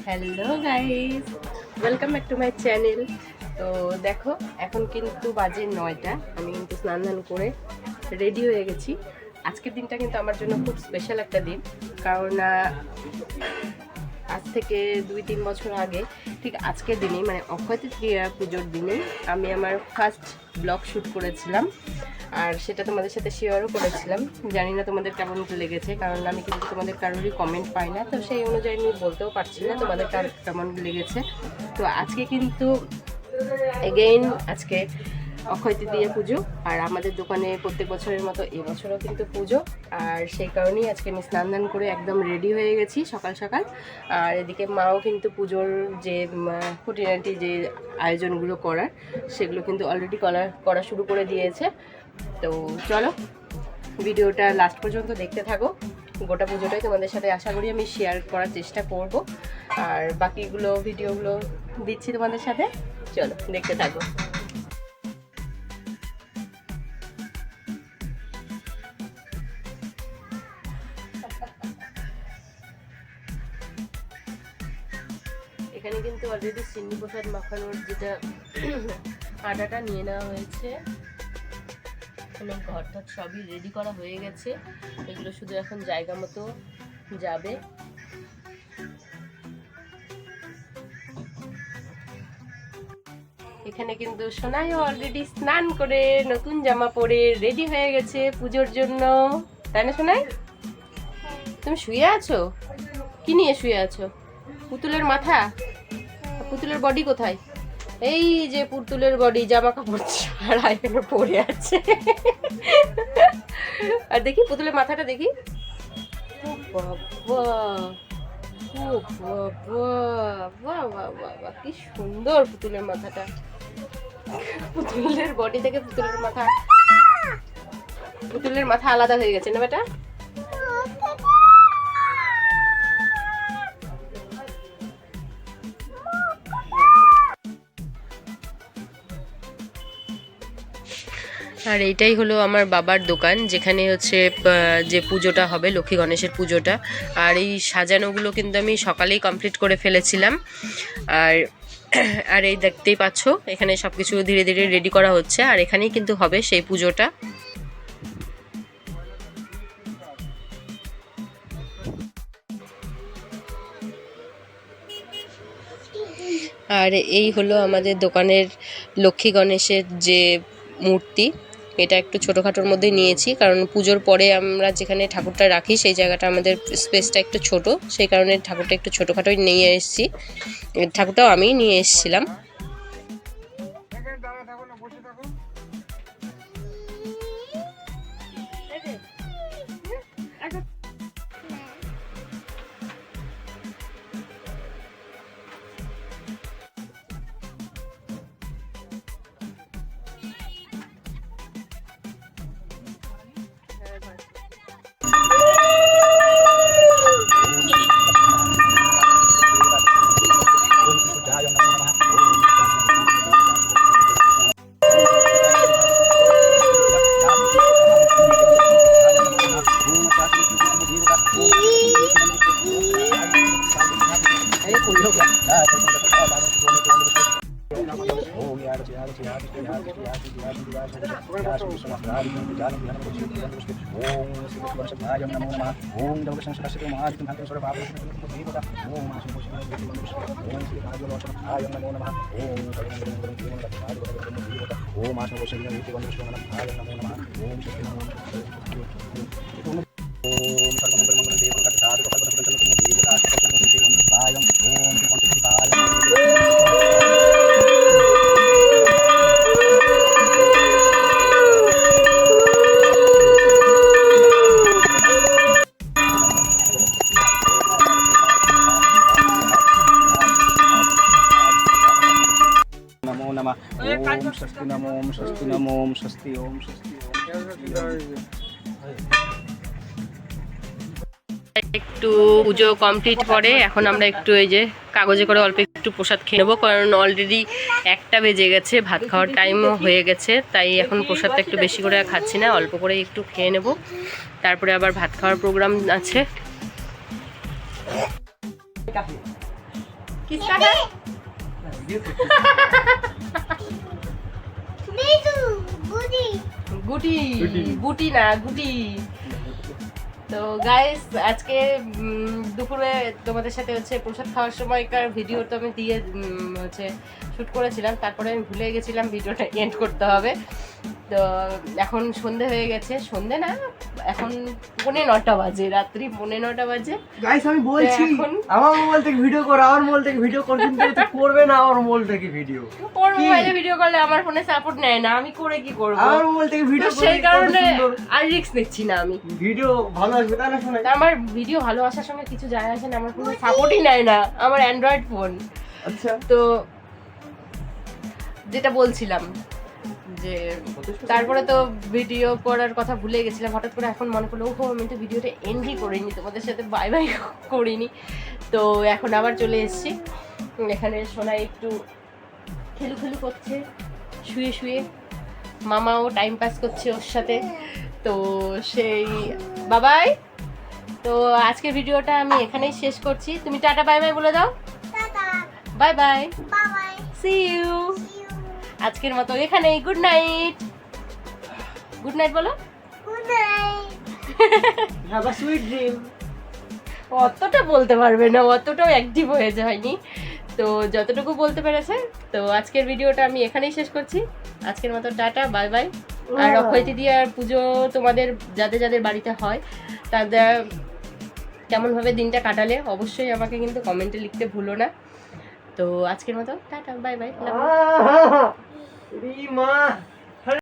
Hello guys, welcome back to my channel. তো দেখো এখন কিন্তু বাজে 9টা। আমি কিন্তু স্নান ধান করে রেডি হয়ে গেছি। আজকের দিনটা কিন্তু আমার জন্য খুব স্পেশাল একটা দিন, কারণ আজ থেকে 2-3 বছর আগে ঠিক আজকের দিনেই মানে অক্ষয় তৃতীয়া পুজোর দিনেই আমি আমার ফার্স্ট ব্লগ শ্যুট করেছিলাম, আর সেটা তোমাদের সাথে শেয়ারও করেছিলাম। জানি না তোমাদের কেমন লেগেছে, কারণ আমি কিন্তু তোমাদের কারোরই কমেন্ট পাই না, তো সেই অনুযায়ী আমি বলতেও পারছি না তোমাদের কেমন লেগেছে। তো আজকে কিন্তু এগেইন আজকে অক্ষয় তৃতীয়া পুজো, আর আমাদের দোকানে প্রত্যেক বছরের মতো এবছরও কিন্তু পুজো, আর সেই কারণেই আজকে আমি স্নান দান করে একদম রেডি হয়ে গেছি সকাল সকাল। আর এদিকে মাও কিন্তু পুজোর যে খুঁটিনাটি যে আয়োজনগুলো করার সেগুলো কিন্তু অলরেডি করা শুরু করে দিয়েছে। তো চলো ভিডিওটা লাস্ট পর্যন্ত দেখতে থাকো। গোটা পুজোটাই তোমাদের সাথে আশা করি আমি শেয়ার করার চেষ্টা করব, আর বাকিগুলো ভিডিওগুলো দিচ্ছি তোমাদের সাথে। চলো দেখতে থাকো। এখানে কিন্তু অলরেডি চিনি প্রসাদ মাখানোর যেটা আটাটা নিয়ে নেওয়া হয়েছে, এখানে ঘরটা সবই রেডি করা হয়ে গেছে। এগুলো শুধু এখন জায়গা মতো যাবে। এখানে কিন্তু সোনাই অলরেডি স্নান করে নতুন জামা পরে রেডি হয়ে গেছে পুজোর জন্য, তাই না সোনাই? তুমি শুয়ে আছো? কি নিয়ে শুয়ে আছো? পুতুলের মাথা? পুতুলের বডি কোথায়? এই যে পুতুলের বডি, জামা কাপড় ছাড়া এখানে পড়ে আছে। আর দেখি পুতুলের মাথাটা দেখি। ও বাবা, ও বাবা, বাহ বাহ বাহ বাহ, কি সুন্দর পুতুলের মাথাটা। পুতুলের বডি থেকে পুতুলের মাথা আলাদা হয়ে গেছে না বেটা? আর এইটাই হলো আমার বাবার দোকান, যেখানে হচ্ছে যে পুজোটা হবে, লক্ষ্মী গণেশের পুজোটা। আর এই সাজানোগুলো কিন্তু আমি সকালেই কমপ্লিট করে ফেলেছিলাম। আর এই দেখতেই পাচ্ছ এখানে সব কিছু ধীরে ধীরে রেডি করা হচ্ছে, আর এখানেই কিন্তু হবে সেই পুজোটা। আর এই হলো আমাদের দোকানের লক্ষ্মী গণেশের যে মূর্তি। এটা একটু ছোটোখাটোর মধ্যে নিয়েছি, কারণ পুজোর পরে আমরা যেখানে ঠাকুরটা রাখি সেই জায়গাটা আমাদের স্পেসটা একটু ছোট, সেই কারণে ঠাকুরটা একটু ছোটোখাটোই নিয়ে এসেছি। ঠাকুরটাও আমিই নিয়ে এসেছিলাম। स्वस्ति नमो ओम स्वस्ति नमो ओम स्वस्ति ओम स्वस्ति একটু পুজো কমপ্লিট করে এখন আমরা একটু এই যে কাগজে করে অল্প একটু প্রসাদ খেয়ে নেবো, কারণ অলরেডি 1টা বেজে গেছে, ভাত খাওয়ার টাইমও হয়ে গেছে। তাই এখন প্রসাদটা একটু বেশি করে খাচ্ছি না, অল্প করে একটু খেয়ে নেব, তারপরে আবার ভাত খাওয়ার প্রোগ্রাম আছে। किसका है গুটি গুটি না গুটি। তো গাইস আজকে দুপুরে তোমাদের সাথে হচ্ছে প্রসাদ খাওয়ার সময়কার ভিডিও তো আমি দিয়ে হচ্ছে শ্যুট করেছিলাম, তারপরে আমি ভুলে গেছিলাম ভিডিওটা এন্ড করতে হবে। তো এখন সন্ধে হয়ে গেছে, সন্ধে না এখন 9:45 বাজে, রাত্রি 9:45 বাজে। গাইস আমি বলছি এখন আমার মোবাইল থেকে ভিডিও করো, আমার মোবাইল থেকে ভিডিও করো, কিন্তু এটা করবে না আমার মোবাইল থেকে ভিডিও। ওর মোবাইলে ভিডিও করলে আমার ফোনে সাপোর্ট নেয় না, আমি করে কি করব? আমার মোবাইল থেকে ভিডিও তো সেই কারণে আর রিস্ক নিচ্ছি না আমি। ভিডিও ভালো আসবে তাই না শোনাই? তা আমার ভিডিও ভালো আসার সঙ্গে কিছু যায় আসে না, আমার কোনো সাপোর্টই নেয় না, আমার অ্যান্ড্রয়েড ফোন। আচ্ছা তো যেটা বলছিলাম যে তারপরে তো ভিডিও করার কথা ভুলে গেছিলাম, হঠাৎ করে এখন মনে পড়লো ওহো আমি তো ভিডিওটা এন্ডই করিনি, তোমাদের সাথে বাই বাই করিনি। তো এখন আবার চলে এসেছি এখানে, সোনা একটু খেলু খেলু করছে শুয়ে শুয়ে, মামাও টাইম পাস করছে ওর সাথে। তো সেই বাবাই, তো আজকের ভিডিওটা আমি এখানেই শেষ করছি। তুমি টাটা বাই বাই বলে দাও। Bye bye, see you. আজকের মতো এখানেই, গুড নাইট। গুড নাইট বলো। Have a sweet dream. অতটা বলতে পারবে না, অতটাও অ্যাক্টিভ হয়ে যায়নি, তো যতটুকু বলতে পেরেছে। তো আজকের ভিডিওটা আমি এখানেই শেষ করছি। আজকের মতো টাটা বাই বাই। আর অক্ষয় তৃতীয়া আর পুজো তোমাদের যাদের যাদের বাড়িতে হয় তাদের কেমনভাবে দিনটা কাটালে অবশ্যই আমাকে কিন্তু কমেন্টে লিখতে ভুলো না। তো আজকের মতো টাটা বাই বাই। রিমা